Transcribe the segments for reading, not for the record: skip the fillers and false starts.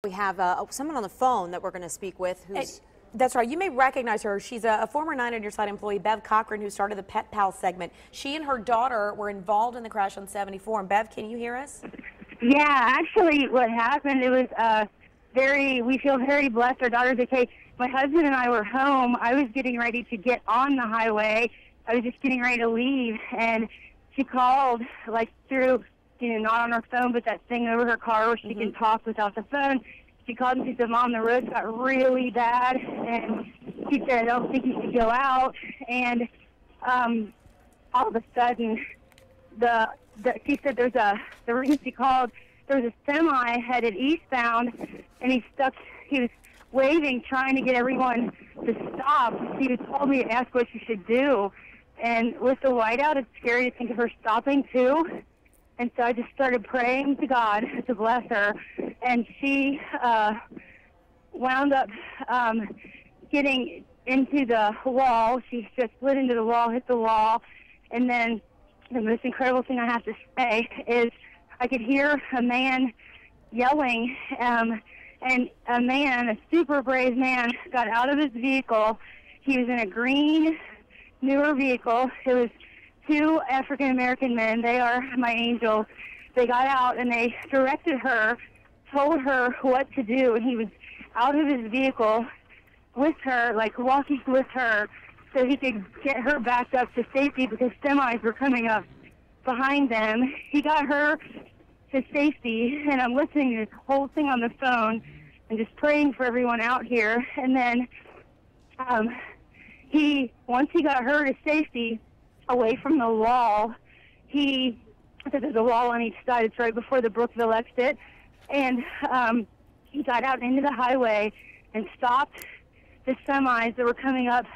We have someone on the phone that we're going to speak with who's... That's right. You may recognize her. She's a former 9 on Your Side employee, Bev Cochran, who started the Pet Pal segment. She and her daughter were involved in the crash on 74. And Bev, can you hear us? Yeah, actually what happened, it was we feel very blessed. Our daughter's okay. My husband and I were home. I was getting ready to get on the highway. I was just getting ready to leave, and she called, like, through, not on her phone, but that thing over her car where she can talk without the phone. She called and she said, "Mom, the roads got really bad." And she said, "I don't think you should go out." And all of a sudden, she said the reason she called, there was a semi headed eastbound, and he was waving, trying to get everyone to stop. She told me to ask what she should do. And with the whiteout, it's scary to think of her stopping too. And so I just started praying to God to bless her. And she wound up getting into the wall. She just slid into the wall, hit the wall. And then the most incredible thing I have to say is I could hear a man yelling. And a man, a super brave man, got out of his vehicle. He was in a green, newer vehicle. It was 2 African-American men. They are my angels. They got out and they directed her, told her what to do, and he was out of his vehicle with her, like walking with her, so he could get her backed up to safety because semis were coming up behind them. He got her to safety, and I'm listening to this whole thing on the phone and just praying for everyone out here. And then once he got her to safety, away from the wall, there's a wall on each side. It's right before the Brookville exit. And he got out into the highway and stopped the semis that were coming up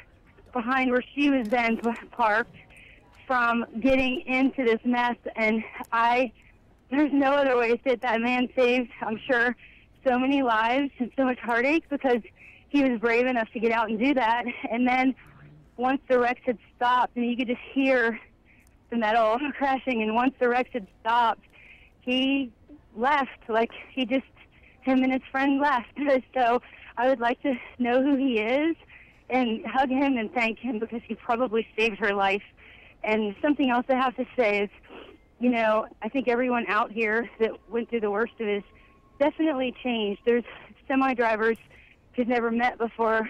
behind where she was then parked from getting into this mess. And there's no other way to say it. That man saved, I'm sure, so many lives and so much heartache because he was brave enough to get out and do that. And then once the wrecks had stopped, and you could just hear the metal crashing, and once the wrecks had stopped, he left. Him and his friend left. So I would like to know who he is and hug him and thank him because he probably saved her life. And something else I have to say is, I think everyone out here that went through the worst of it definitely changed. There's semi-drivers who've never met before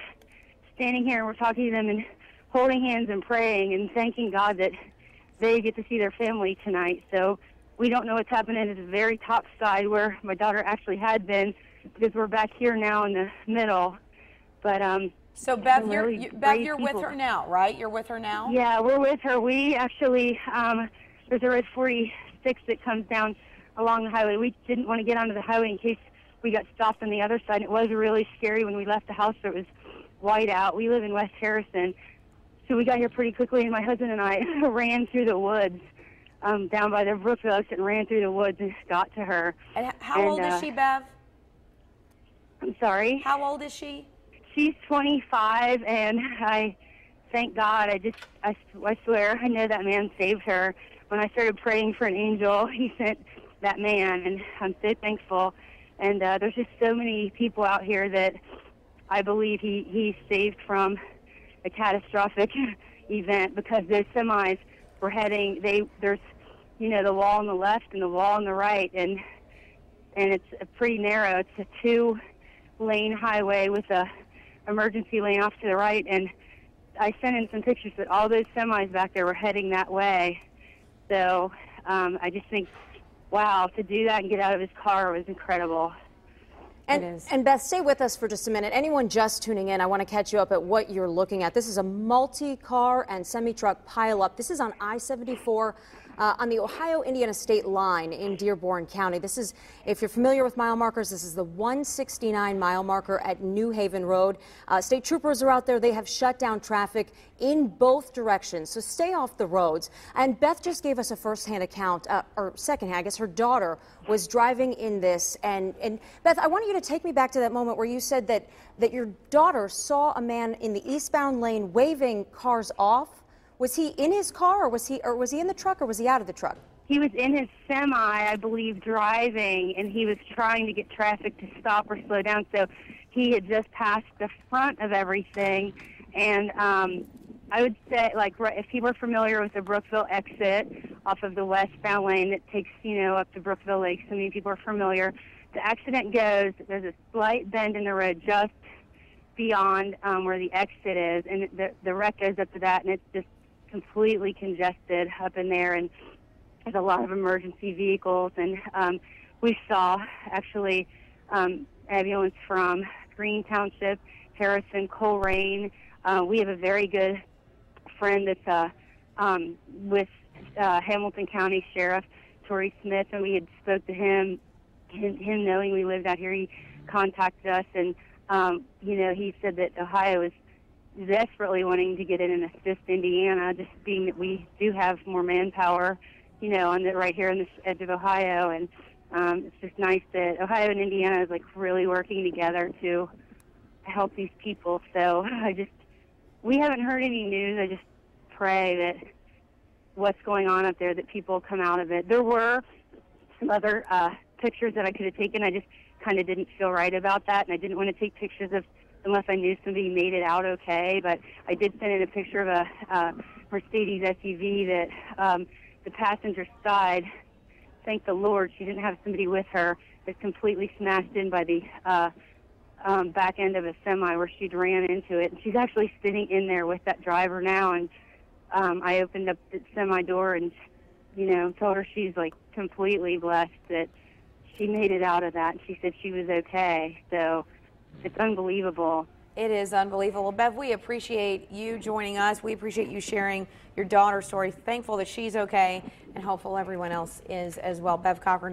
standing here, and we're talking to them and holding hands and praying and thanking God that they get to see their family tonight. So we don't know what's happening at the very top side where my daughter actually had been because we're back here now in the middle. But so Bev, you're with her now, right? You're with her now? Yeah, we're with her. We actually, there's a red 46 that comes down along the highway. We didn't want to get onto the highway in case we got stopped on the other side. It was really scary when we left the house. It was white out. We live in West Harrison. So we got here pretty quickly, and my husband and I ran through the woods down by the Brookville exit and ran through the woods and got to her. And how old is she, Bev? I'm sorry? How old is she? She's 25, and I thank God. I swear, I know that man saved her. When I started praying for an angel, he sent that man, and I'm so thankful. And there's just so many people out here that I believe he saved from a catastrophic event because those semis were heading, there's, the wall on the left and the wall on the right, and it's pretty narrow. It's a 2-lane highway with a emergency lane off to the right, and I sent in some pictures that all those semis back there were heading that way. So I just think, wow, to do that and get out of his car was incredible. And Beth, stay with us for just a minute. Anyone just tuning in, I want to catch you up at what you're looking at. This is a multi-car and semi-truck pileup. This is on I-74 on the Ohio-Indiana state line in Dearborn County. This is, if you're familiar with mile markers, this is the 169 mile marker at New Haven Road. State troopers are out there. They have shut down traffic in both directions, so stay off the roads. And Beth just gave us a first-hand account, or second-hand, I guess her daughter was driving in this. And Beth, I want you to take me back to that moment where you said that your daughter saw a man in the eastbound lane waving cars off. Was he in his car, or was he in the truck, or was he out of the truck? he was in his semi, I believe, driving, and he was trying to get traffic to stop or slow down. So he had just passed the front of everything, and I would say, like, if people are familiar with the Brookville exit off of the westbound lane that takes, up to Brookville Lake, so many people are familiar. The accident goes, there's a slight bend in the road just beyond where the exit is, and the wreck goes up to that, and it's just completely congested up in there, and there's a lot of emergency vehicles, and we saw, actually, ambulance from Green Township, Harrison, Coleraine. We have a very good friend that's with Hamilton County Sheriff Torrey Smith, and we had spoke to him knowing we lived out here. He contacted us, and he said that Ohio is desperately wanting to get in and assist Indiana, just being that we do have more manpower, right here on the edge of Ohio, and it's just nice that Ohio and Indiana is really working together to help these people. So we haven't heard any news. I just pray that what's going on up there, that people come out of it. There were some other pictures that I could have taken. I just kind of didn't feel right about that, and I didn't want to take pictures unless I knew somebody made it out okay. But I did send in a picture of a Mercedes SUV that the passenger side, thank the Lord, she didn't have somebody with her, is completely smashed in by the back end of a semi where she'd ran into it. And she's actually sitting in there with that driver now. And I opened up the semi door and, told her she's completely blessed that she made it out of that. And she said she was okay. So it's unbelievable. It is unbelievable. Bev, we appreciate you joining us. We appreciate you sharing your daughter's story. Thankful that she's okay, and hopeful everyone else is as well. Bev Cochran.